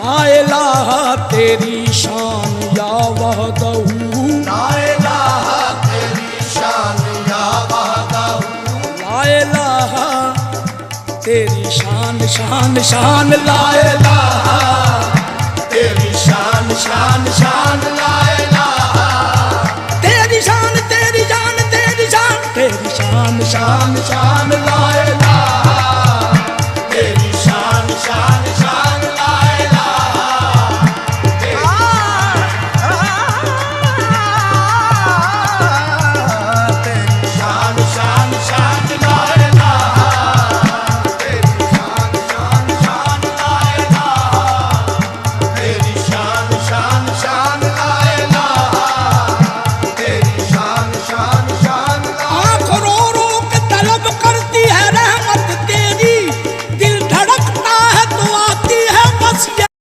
ला इलाहा तेरी शान या वहदहू, ला इलाहा तेरी शान या वहदहू, ला इलाहा तेरी शान शान शान, ला इलाहा तेरी शान शान शान, ला इलाहा तेरी शान तेरी जान तेरी शान, तेरी शान शान शान शान